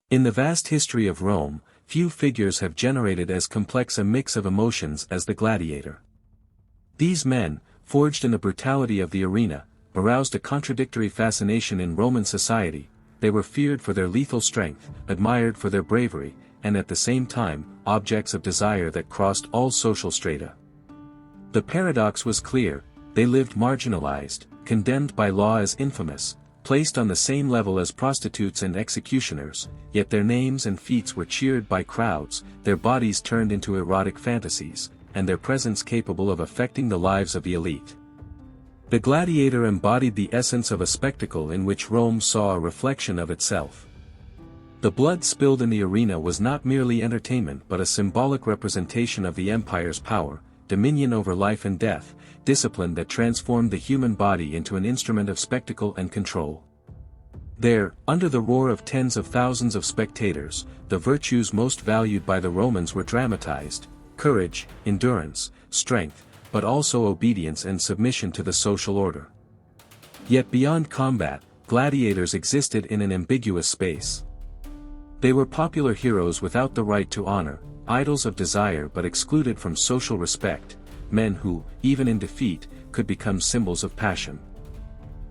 In the vast history of Rome, few figures have generated as complex a mix of emotions as the gladiator. These men, forged in the brutality of the arena, aroused a contradictory fascination in Roman society. They were feared for their lethal strength, admired for their bravery, and at the same time, objects of desire that crossed all social strata. The paradox was clear: they lived marginalized, condemned by law as infamous, placed on the same level as prostitutes and executioners, yet their names and feats were cheered by crowds, their bodies turned into erotic fantasies, and their presence capable of affecting the lives of the elite. The gladiator embodied the essence of a spectacle in which Rome saw a reflection of itself. The blood spilled in the arena was not merely entertainment but a symbolic representation of the empire's power, dominion over life and death, discipline that transformed the human body into an instrument of spectacle and control. There, under the roar of tens of thousands of spectators, the virtues most valued by the Romans were dramatized: courage, endurance, strength, but also obedience and submission to the social order. Yet beyond combat, gladiators existed in an ambiguous space. They were popular heroes without the right to honor, idols of desire but excluded from social respect, men who, even in defeat, could become symbols of passion.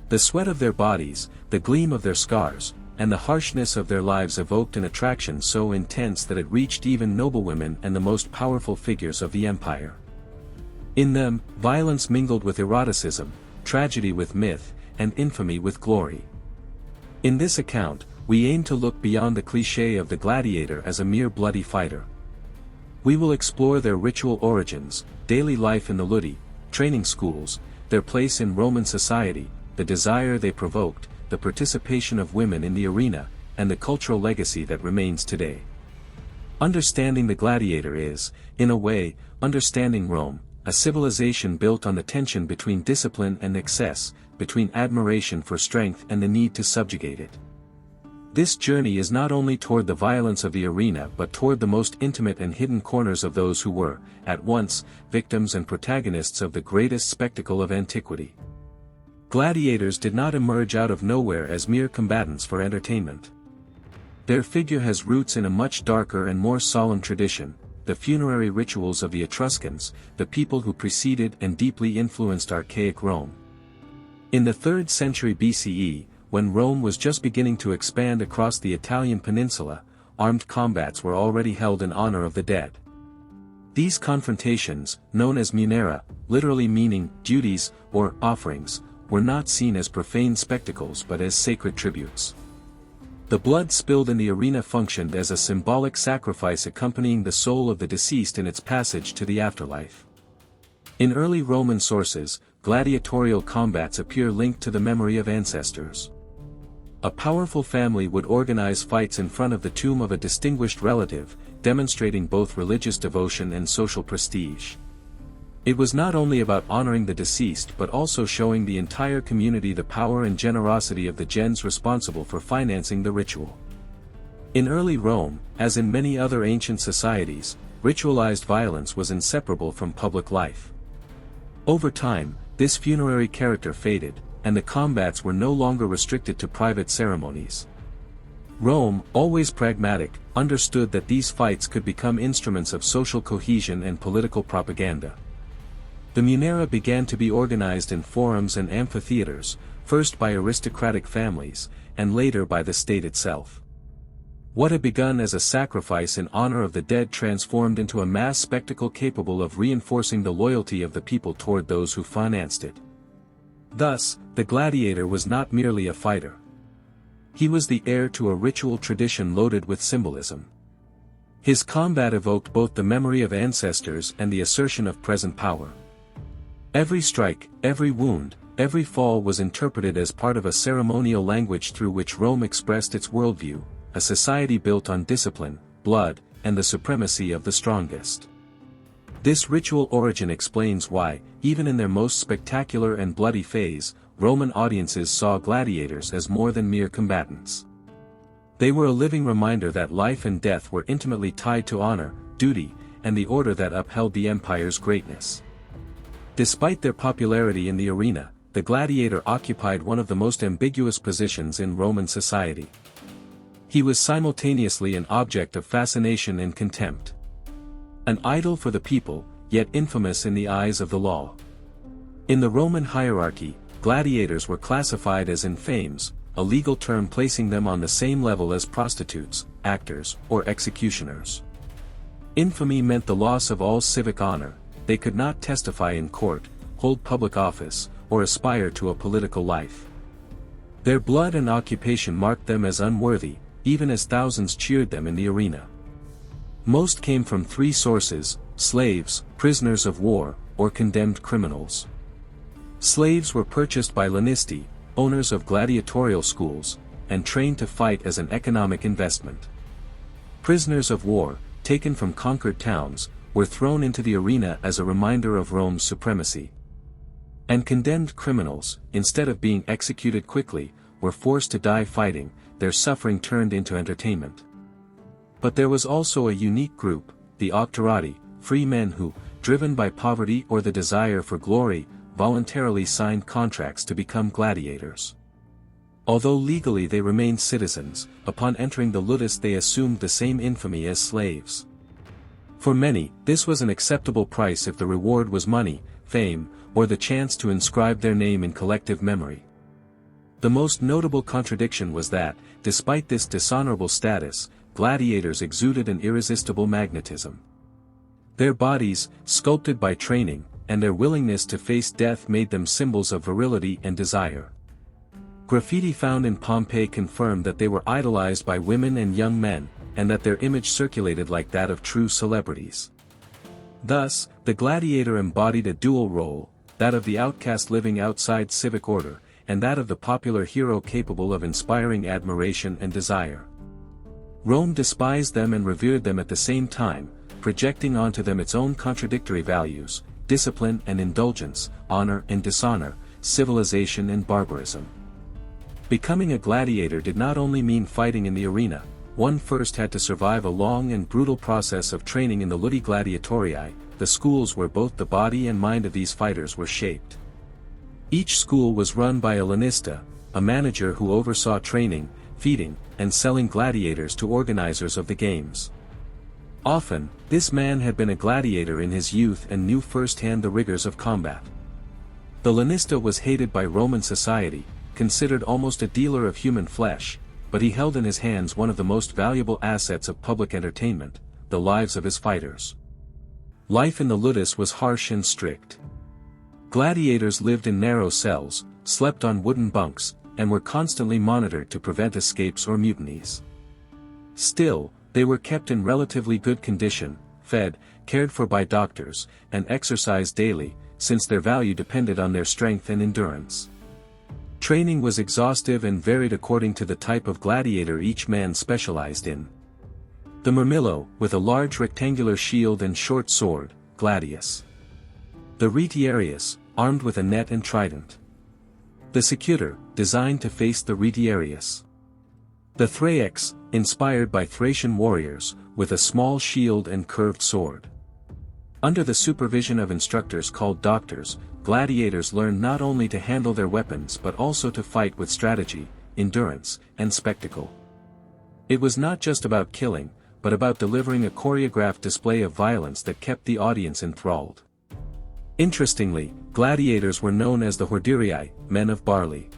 The sweat of their bodies, the gleam of their scars, and the harshness of their lives evoked an attraction so intense that it reached even noblewomen and the most powerful figures of the empire. In them, violence mingled with eroticism, tragedy with myth, and infamy with glory. In this account, we aim to look beyond the cliché of the gladiator as a mere bloody fighter. We will explore their ritual origins, daily life in the ludi, training schools, their place in Roman society, the desire they provoked, the participation of women in the arena, and the cultural legacy that remains today. Understanding the gladiator is, in a way, understanding Rome, a civilization built on the tension between discipline and excess, between admiration for strength and the need to subjugate it. This journey is not only toward the violence of the arena but toward the most intimate and hidden corners of those who were, at once, victims and protagonists of the greatest spectacle of antiquity. Gladiators did not emerge out of nowhere as mere combatants for entertainment. Their figure has roots in a much darker and more solemn tradition, the funerary rituals of the Etruscans, the people who preceded and deeply influenced archaic Rome. In the 3rd century BCE, when Rome was just beginning to expand across the Italian peninsula, armed combats were already held in honor of the dead. These confrontations, known as munera, literally meaning duties or offerings, were not seen as profane spectacles but as sacred tributes. The blood spilled in the arena functioned as a symbolic sacrifice accompanying the soul of the deceased in its passage to the afterlife. In early Roman sources, gladiatorial combats appear linked to the memory of ancestors. A powerful family would organize fights in front of the tomb of a distinguished relative, demonstrating both religious devotion and social prestige. It was not only about honoring the deceased but also showing the entire community the power and generosity of the gens responsible for financing the ritual. In early Rome, as in many other ancient societies, ritualized violence was inseparable from public life. Over time, this funerary character faded, and the combats were no longer restricted to private ceremonies. Rome, always pragmatic, understood that these fights could become instruments of social cohesion and political propaganda. The munera began to be organized in forums and amphitheaters, first by aristocratic families, and later by the state itself. What had begun as a sacrifice in honor of the dead transformed into a mass spectacle capable of reinforcing the loyalty of the people toward those who financed it. Thus, the gladiator was not merely a fighter. He was the heir to a ritual tradition loaded with symbolism. His combat evoked both the memory of ancestors and the assertion of present power. Every strike, every wound, every fall was interpreted as part of a ceremonial language through which Rome expressed its worldview, a society built on discipline, blood, and the supremacy of the strongest. This ritual origin explains why, even in their most spectacular and bloody phase, Roman audiences saw gladiators as more than mere combatants. They were a living reminder that life and death were intimately tied to honor, duty, and the order that upheld the empire's greatness. Despite their popularity in the arena, the gladiator occupied one of the most ambiguous positions in Roman society. He was simultaneously an object of fascination and contempt. An idol for the people, yet infamous in the eyes of the law. In the Roman hierarchy, gladiators were classified as infames, a legal term placing them on the same level as prostitutes, actors, or executioners. Infamy meant the loss of all civic honor. They could not testify in court, hold public office, or aspire to a political life. Their blood and occupation marked them as unworthy, even as thousands cheered them in the arena. Most came from three sources: slaves, prisoners of war, or condemned criminals. Slaves were purchased by lanisti, owners of gladiatorial schools, and trained to fight as an economic investment. Prisoners of war, taken from conquered towns, were thrown into the arena as a reminder of Rome's supremacy. And condemned criminals, instead of being executed quickly, were forced to die fighting, their suffering turned into entertainment. But there was also a unique group, the auctorati, free men who, driven by poverty or the desire for glory, voluntarily signed contracts to become gladiators. Although legally they remained citizens, upon entering the ludus they assumed the same infamy as slaves. For many, this was an acceptable price if the reward was money, fame, or the chance to inscribe their name in collective memory. The most notable contradiction was that, despite this dishonorable status, gladiators exuded an irresistible magnetism. Their bodies, sculpted by training, and their willingness to face death made them symbols of virility and desire. Graffiti found in Pompeii confirmed that they were idolized by women and young men, and that their image circulated like that of true celebrities. Thus, the gladiator embodied a dual role, that of the outcast living outside civic order, and that of the popular hero capable of inspiring admiration and desire. Rome despised them and revered them at the same time, projecting onto them its own contradictory values: discipline and indulgence, honor and dishonor, civilization and barbarism. Becoming a gladiator did not only mean fighting in the arena. One first had to survive a long and brutal process of training in the ludi gladiatorii, the schools where both the body and mind of these fighters were shaped. Each school was run by a lanista, a manager who oversaw training, feeding, and selling gladiators to organizers of the games. Often, this man had been a gladiator in his youth and knew firsthand the rigors of combat. The lanista was hated by Roman society, considered almost a dealer of human flesh, but he held in his hands one of the most valuable assets of public entertainment: the lives of his fighters. Life in the ludus was harsh and strict. Gladiators lived in narrow cells, slept on wooden bunks, and were constantly monitored to prevent escapes or mutinies. Still, they were kept in relatively good condition, fed, cared for by doctors, and exercised daily, since their value depended on their strength and endurance. Training was exhaustive and varied according to the type of gladiator each man specialized in. The murmillo, with a large rectangular shield and short sword, gladius. The retiarius, armed with a net and trident. The secutor, designed to face the retiarius. The thraex, inspired by Thracian warriors, with a small shield and curved sword. Under the supervision of instructors called doctors, gladiators learned not only to handle their weapons but also to fight with strategy, endurance, and spectacle. It was not just about killing, but about delivering a choreographed display of violence that kept the audience enthralled. Interestingly, gladiators were known as the hordearii, men of barley.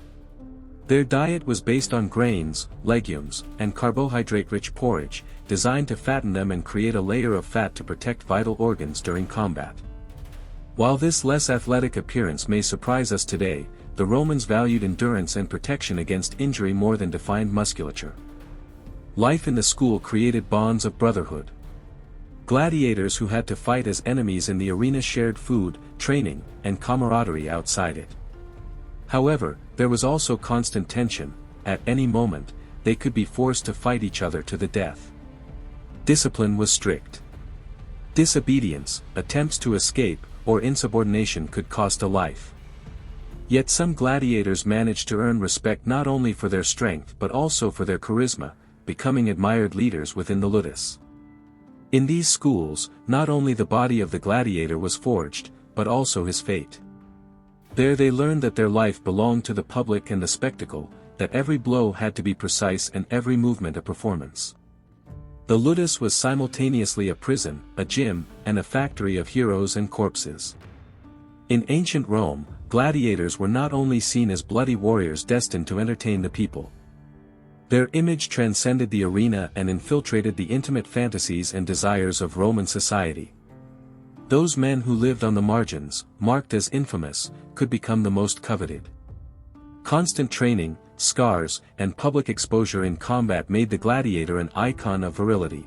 Their diet was based on grains, legumes, and carbohydrate-rich porridge, designed to fatten them and create a layer of fat to protect vital organs during combat. While this less athletic appearance may surprise us today, the Romans valued endurance and protection against injury more than defined musculature. Life in the school created bonds of brotherhood. Gladiators who had to fight as enemies in the arena shared food, training, and camaraderie outside it. However, there was also constant tension. At any moment, they could be forced to fight each other to the death. Discipline was strict. Disobedience, attempts to escape, or insubordination could cost a life. Yet some gladiators managed to earn respect not only for their strength but also for their charisma, becoming admired leaders within the ludus. In these schools, not only the body of the gladiator was forged, but also his fate. There they learned that their life belonged to the public and the spectacle, that every blow had to be precise and every movement a performance. The ludus was simultaneously a prison, a gym, and a factory of heroes and corpses. In ancient Rome, gladiators were not only seen as bloody warriors destined to entertain the people. Their image transcended the arena and infiltrated the intimate fantasies and desires of Roman society. Those men who lived on the margins, marked as infamous, could become the most coveted. Constant training, scars, and public exposure in combat made the gladiator an icon of virility.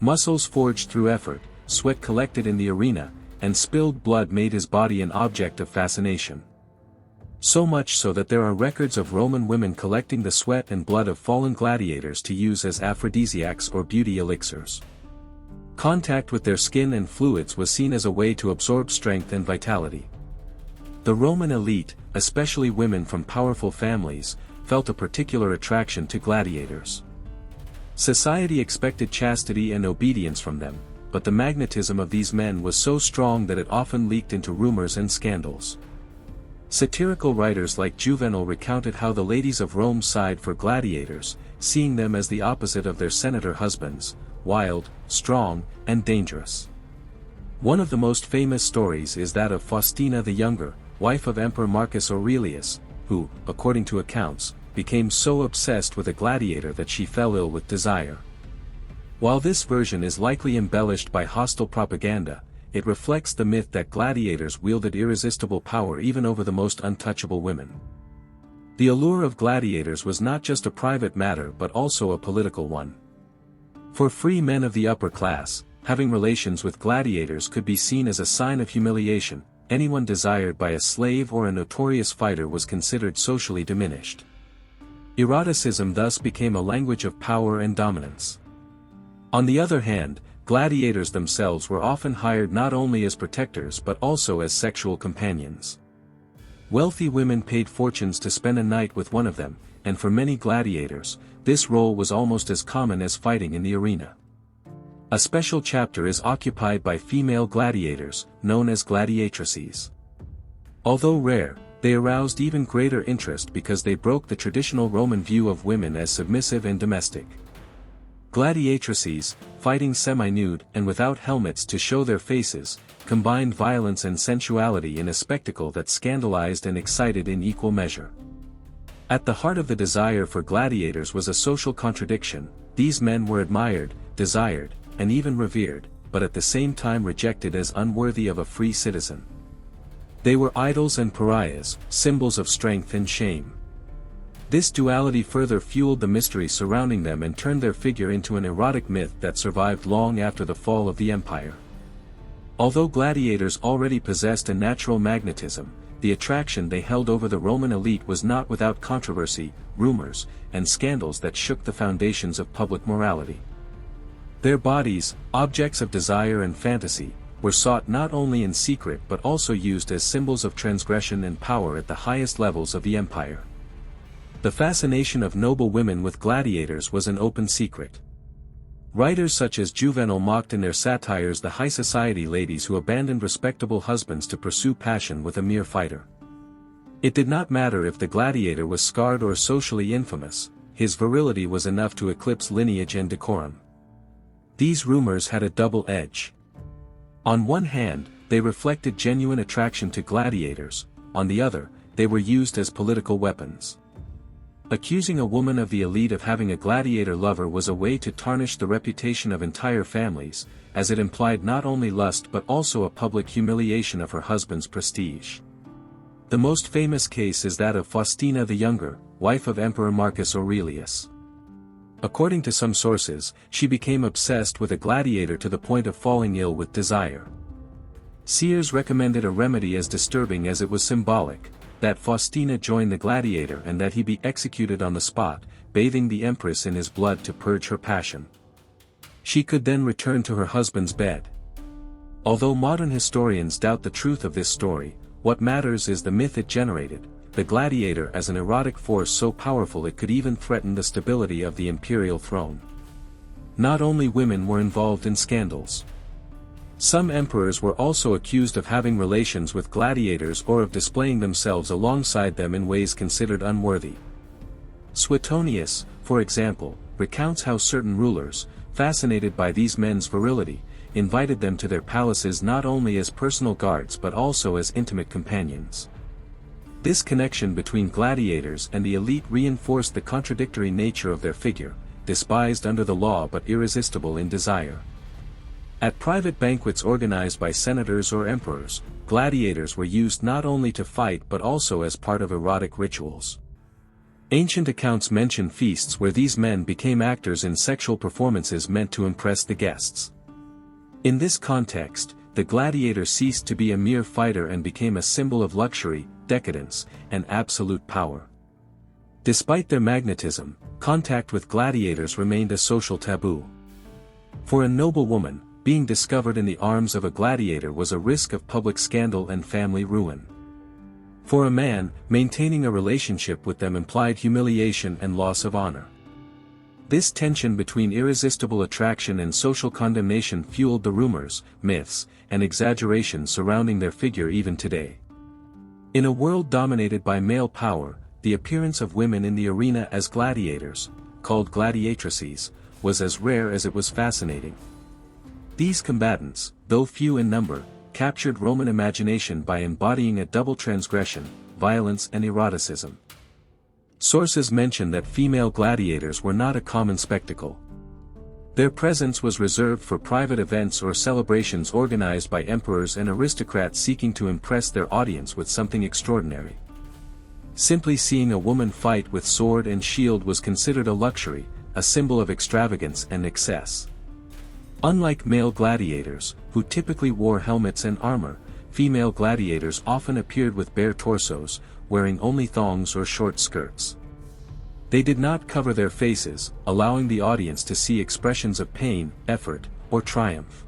Muscles forged through effort, sweat collected in the arena, and spilled blood made his body an object of fascination. So much so that there are records of Roman women collecting the sweat and blood of fallen gladiators to use as aphrodisiacs or beauty elixirs. Contact with their skin and fluids was seen as a way to absorb strength and vitality. The Roman elite, especially women from powerful families, felt a particular attraction to gladiators. Society expected chastity and obedience from them, but the magnetism of these men was so strong that it often leaked into rumors and scandals. Satirical writers like Juvenal recounted how the ladies of Rome sighed for gladiators, seeing them as the opposite of their senator husbands, wild, strong, and dangerous. One of the most famous stories is that of Faustina the Younger, wife of Emperor Marcus Aurelius, who, according to accounts, became so obsessed with a gladiator that she fell ill with desire. While this version is likely embellished by hostile propaganda, it reflects the myth that gladiators wielded irresistible power even over the most untouchable women. The allure of gladiators was not just a private matter but also a political one. For free men of the upper class, having relations with gladiators could be seen as a sign of humiliation. Anyone desired by a slave or a notorious fighter was considered socially diminished. Eroticism thus became a language of power and dominance. On the other hand, gladiators themselves were often hired not only as protectors but also as sexual companions. Wealthy women paid fortunes to spend a night with one of them, and for many gladiators, this role was almost as common as fighting in the arena. A special chapter is occupied by female gladiators, known as gladiatrices. Although rare, they aroused even greater interest because they broke the traditional Roman view of women as submissive and domestic. Gladiatrices, fighting semi-nude and without helmets to show their faces, combined violence and sensuality in a spectacle that scandalized and excited in equal measure. At the heart of the desire for gladiators was a social contradiction. These men were admired, desired, and even revered, but at the same time rejected as unworthy of a free citizen. They were idols and pariahs, symbols of strength and shame. This duality further fueled the mystery surrounding them and turned their figure into an erotic myth that survived long after the fall of the empire. Although gladiators already possessed a natural magnetism, the attraction they held over the Roman elite was not without controversy, rumors, and scandals that shook the foundations of public morality. Their bodies, objects of desire and fantasy, were sought not only in secret but also used as symbols of transgression and power at the highest levels of the empire. The fascination of noble women with gladiators was an open secret. Writers such as Juvenal mocked in their satires the high society ladies who abandoned respectable husbands to pursue passion with a mere fighter. It did not matter if the gladiator was scarred or socially infamous, his virility was enough to eclipse lineage and decorum. These rumors had a double edge. On one hand, they reflected genuine attraction to gladiators, on the other, they were used as political weapons. Accusing a woman of the elite of having a gladiator lover was a way to tarnish the reputation of entire families, as it implied not only lust but also a public humiliation of her husband's prestige. The most famous case is that of Faustina the Younger, wife of Emperor Marcus Aurelius. According to some sources, she became obsessed with a gladiator to the point of falling ill with desire. Seers recommended a remedy as disturbing as it was symbolic, that Faustina join the gladiator and that he be executed on the spot, bathing the empress in his blood to purge her passion. She could then return to her husband's bed. Although modern historians doubt the truth of this story, what matters is the myth it generated, the gladiator as an erotic force so powerful it could even threaten the stability of the imperial throne. Not only women were involved in scandals. Some emperors were also accused of having relations with gladiators or of displaying themselves alongside them in ways considered unworthy. Suetonius, for example, recounts how certain rulers, fascinated by these men's virility, invited them to their palaces not only as personal guards but also as intimate companions. This connection between gladiators and the elite reinforced the contradictory nature of their figure, despised under the law but irresistible in desire. At private banquets organized by senators or emperors, gladiators were used not only to fight but also as part of erotic rituals. Ancient accounts mention feasts where these men became actors in sexual performances meant to impress the guests. In this context, the gladiator ceased to be a mere fighter and became a symbol of luxury, decadence, and absolute power. Despite their magnetism, contact with gladiators remained a social taboo. For a noblewoman, being discovered in the arms of a gladiator was a risk of public scandal and family ruin. For a man, maintaining a relationship with them implied humiliation and loss of honor. This tension between irresistible attraction and social condemnation fueled the rumors, myths, and exaggerations surrounding their figure even today. In a world dominated by male power, the appearance of women in the arena as gladiators, called gladiatrices, was as rare as it was fascinating. These combatants, though few in number, captured Roman imagination by embodying a double transgression, violence and eroticism. Sources mention that female gladiators were not a common spectacle. Their presence was reserved for private events or celebrations organized by emperors and aristocrats seeking to impress their audience with something extraordinary. Simply seeing a woman fight with sword and shield was considered a luxury, a symbol of extravagance and excess. Unlike male gladiators, who typically wore helmets and armor, female gladiators often appeared with bare torsos, wearing only thongs or short skirts. They did not cover their faces, allowing the audience to see expressions of pain, effort, or triumph.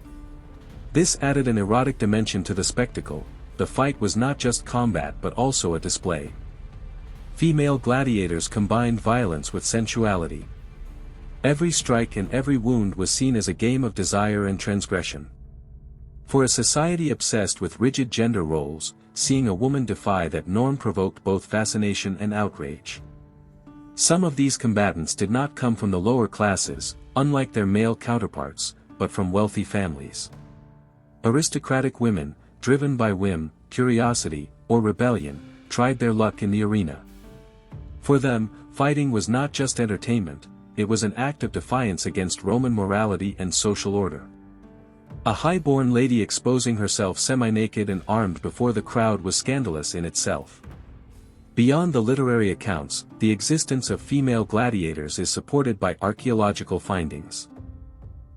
This added an erotic dimension to the spectacle. The fight was not just combat but also a display. Female gladiators combined violence with sensuality. Every strike and every wound was seen as a game of desire and transgression. For a society obsessed with rigid gender roles, seeing a woman defy that norm provoked both fascination and outrage. Some of these combatants did not come from the lower classes, unlike their male counterparts, but from wealthy families. Aristocratic women, driven by whim, curiosity, or rebellion, tried their luck in the arena. For them, fighting was not just entertainment, it was an act of defiance against Roman morality and social order. A high-born lady exposing herself semi-naked and armed before the crowd was scandalous in itself. Beyond the literary accounts, the existence of female gladiators is supported by archaeological findings.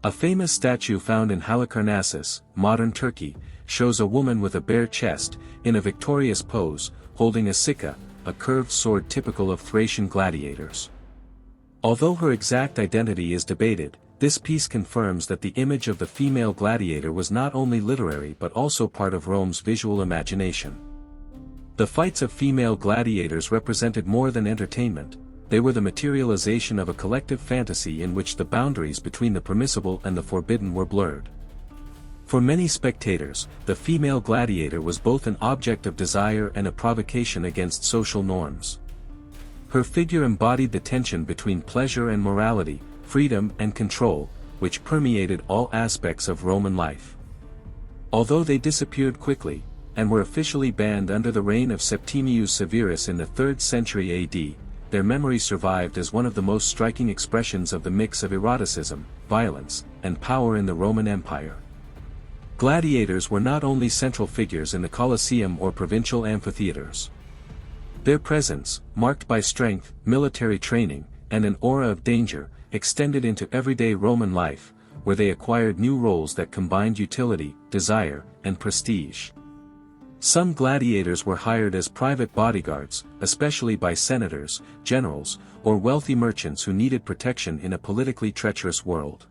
A famous statue found in Halicarnassus, modern Turkey, shows a woman with a bare chest, in a victorious pose, holding a sicca, a curved sword typical of Thracian gladiators. Although her exact identity is debated, this piece confirms that the image of the female gladiator was not only literary but also part of Rome's visual imagination. The fights of female gladiators represented more than entertainment, they were the materialization of a collective fantasy in which the boundaries between the permissible and the forbidden were blurred. For many spectators, the female gladiator was both an object of desire and a provocation against social norms. Her figure embodied the tension between pleasure and morality, freedom and control, which permeated all aspects of Roman life. Although they disappeared quickly, and were officially banned under the reign of Septimius Severus in the 3rd century AD, their memory survived as one of the most striking expressions of the mix of eroticism, violence, and power in the Roman Empire. Gladiators were not only central figures in the Colosseum or provincial amphitheaters. Their presence, marked by strength, military training, and an aura of danger, extended into everyday Roman life, where they acquired new roles that combined utility, desire, and prestige. Some gladiators were hired as private bodyguards, especially by senators, generals, or wealthy merchants who needed protection in a politically treacherous world.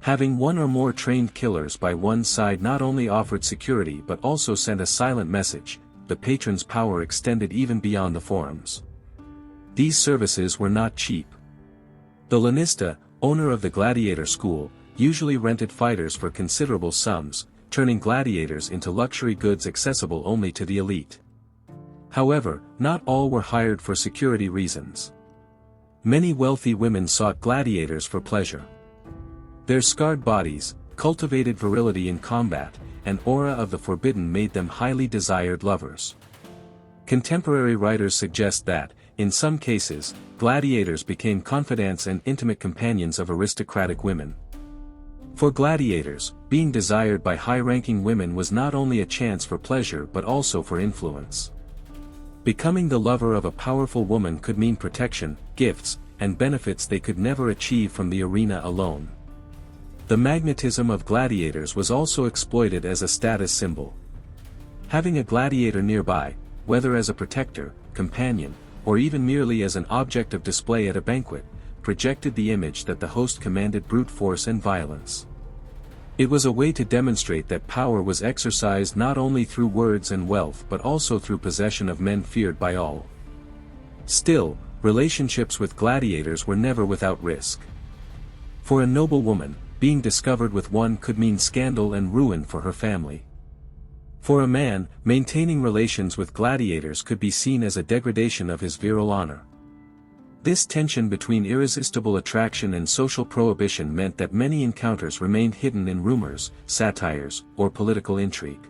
Having one or more trained killers by one side not only offered security but also sent a silent message: the patron's power extended even beyond the forums. These services were not cheap. The lanista, owner of the gladiator school, usually rented fighters for considerable sums, turning gladiators into luxury goods accessible only to the elite. However, not all were hired for security reasons. Many wealthy women sought gladiators for pleasure. Their scarred bodies, cultivated virility in combat, and aura of the forbidden made them highly desired lovers. Contemporary writers suggest that, in some cases, gladiators became confidants and intimate companions of aristocratic women. For gladiators, being desired by high-ranking women was not only a chance for pleasure but also for influence. Becoming the lover of a powerful woman could mean protection, gifts, and benefits they could never achieve from the arena alone. The magnetism of gladiators was also exploited as a status symbol. Having a gladiator nearby, whether as a protector, companion, or even merely as an object of display at a banquet, projected the image that the host commanded brute force and violence. It was a way to demonstrate that power was exercised not only through words and wealth but also through possession of men feared by all. Still, relationships with gladiators were never without risk. For a noblewoman, being discovered with one could mean scandal and ruin for her family. For a man, maintaining relations with gladiators could be seen as a degradation of his virile honor. This tension between irresistible attraction and social prohibition meant that many encounters remained hidden in rumors, satires, or political intrigue.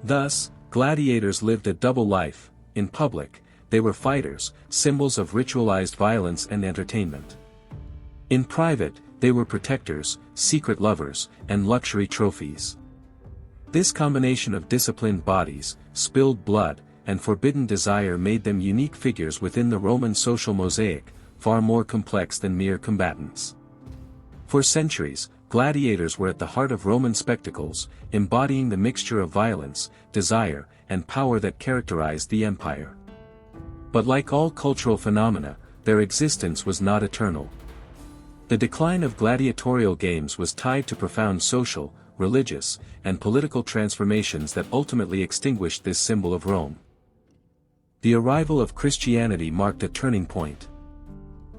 Thus, gladiators lived a double life. In public, they were fighters, symbols of ritualized violence and entertainment. In private, they were protectors, secret lovers, and luxury trophies. This combination of disciplined bodies, spilled blood, and forbidden desire made them unique figures within the Roman social mosaic, far more complex than mere combatants. For centuries, gladiators were at the heart of Roman spectacles, embodying the mixture of violence, desire, and power that characterized the empire. But like all cultural phenomena, their existence was not eternal. The decline of gladiatorial games was tied to profound social, religious, and political transformations that ultimately extinguished this symbol of Rome. The arrival of Christianity marked a turning point.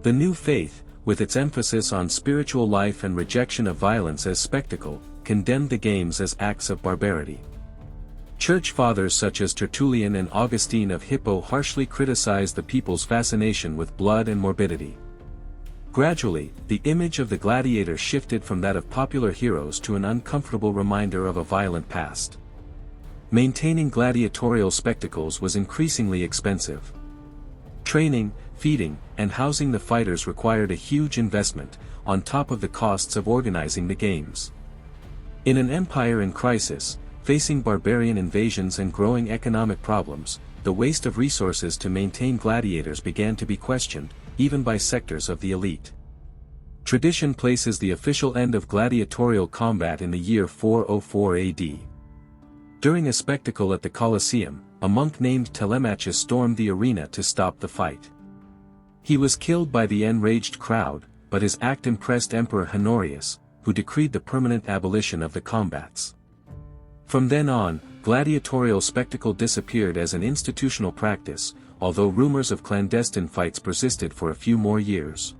The new faith, with its emphasis on spiritual life and rejection of violence as spectacle, condemned the games as acts of barbarity. Church fathers such as Tertullian and Augustine of Hippo harshly criticized the people's fascination with blood and morbidity. Gradually, the image of the gladiator shifted from that of popular heroes to an uncomfortable reminder of a violent past. Maintaining gladiatorial spectacles was increasingly expensive. Training, feeding, and housing the fighters required a huge investment, on top of the costs of organizing the games. In an empire in crisis, facing barbarian invasions and growing economic problems, the waste of resources to maintain gladiators began to be questioned, even by sectors of the elite. Tradition places the official end of gladiatorial combat in the year 404 AD. During a spectacle at the Colosseum, a monk named Telemachus stormed the arena to stop the fight. He was killed by the enraged crowd, but his act impressed Emperor Honorius, who decreed the permanent abolition of the combats. From then on, gladiatorial spectacle disappeared as an institutional practice, although rumors of clandestine fights persisted for a few more years.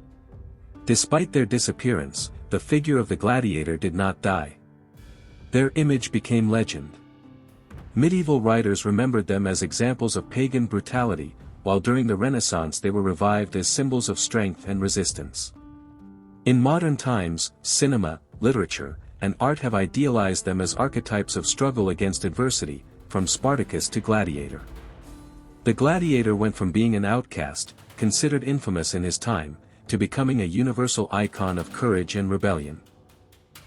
Despite their disappearance, the figure of the gladiator did not die. Their image became legend. Medieval writers remembered them as examples of pagan brutality, while during the Renaissance they were revived as symbols of strength and resistance. In modern times, cinema, literature, and art have idealized them as archetypes of struggle against adversity, from Spartacus to Gladiator. The gladiator went from being an outcast, considered infamous in his time, to becoming a universal icon of courage and rebellion.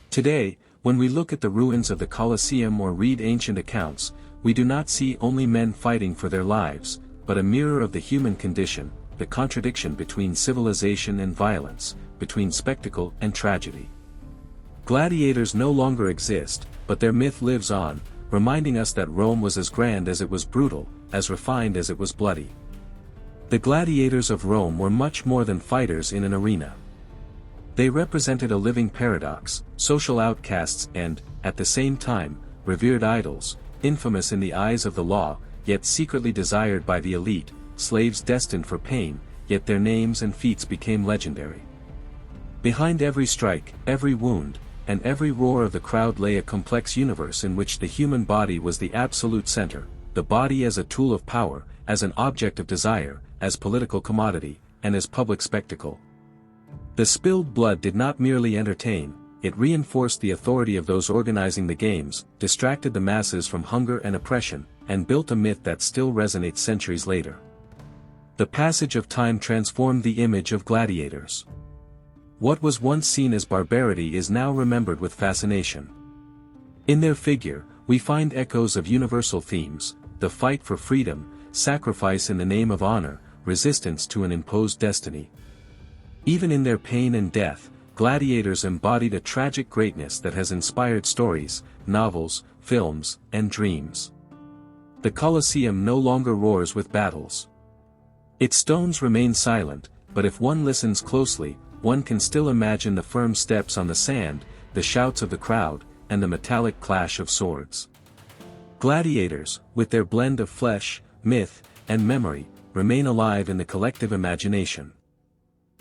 Today, when we look at the ruins of the Colosseum or read ancient accounts, we do not see only men fighting for their lives, but a mirror of the human condition, the contradiction between civilization and violence, between spectacle and tragedy. Gladiators no longer exist, but their myth lives on, reminding us that Rome was as grand as it was brutal, as refined as it was bloody. The gladiators of Rome were much more than fighters in an arena. They represented a living paradox, social outcasts and, at the same time, revered idols, infamous in the eyes of the law, yet secretly desired by the elite, slaves destined for pain, yet their names and feats became legendary. Behind every strike, every wound, and every roar of the crowd lay a complex universe in which the human body was the absolute center, the body as a tool of power, as an object of desire, as political commodity, and as public spectacle. The spilled blood did not merely entertain, it reinforced the authority of those organizing the games, distracted the masses from hunger and oppression, and built a myth that still resonates centuries later. The passage of time transformed the image of gladiators. What was once seen as barbarity is now remembered with fascination. In their figure, we find echoes of universal themes: the fight for freedom, sacrifice in the name of honor, resistance to an imposed destiny. Even in their pain and death, gladiators embodied a tragic greatness that has inspired stories, novels, films, and dreams. The Colosseum no longer roars with battles. Its stones remain silent, but if one listens closely, one can still imagine the firm steps on the sand, the shouts of the crowd, and the metallic clash of swords. Gladiators, with their blend of flesh, myth, and memory, remain alive in the collective imagination.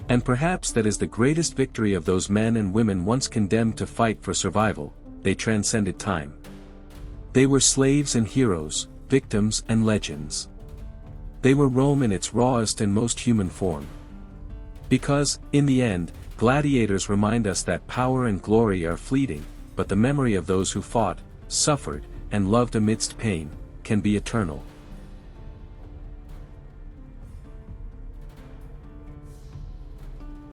And perhaps that is the greatest victory of those men and women once condemned to fight for survival: they transcended time. They were slaves and heroes, victims and legends. They were Rome in its rawest and most human form. Because, in the end, gladiators remind us that power and glory are fleeting, but the memory of those who fought, suffered, and loved amidst pain, can be eternal.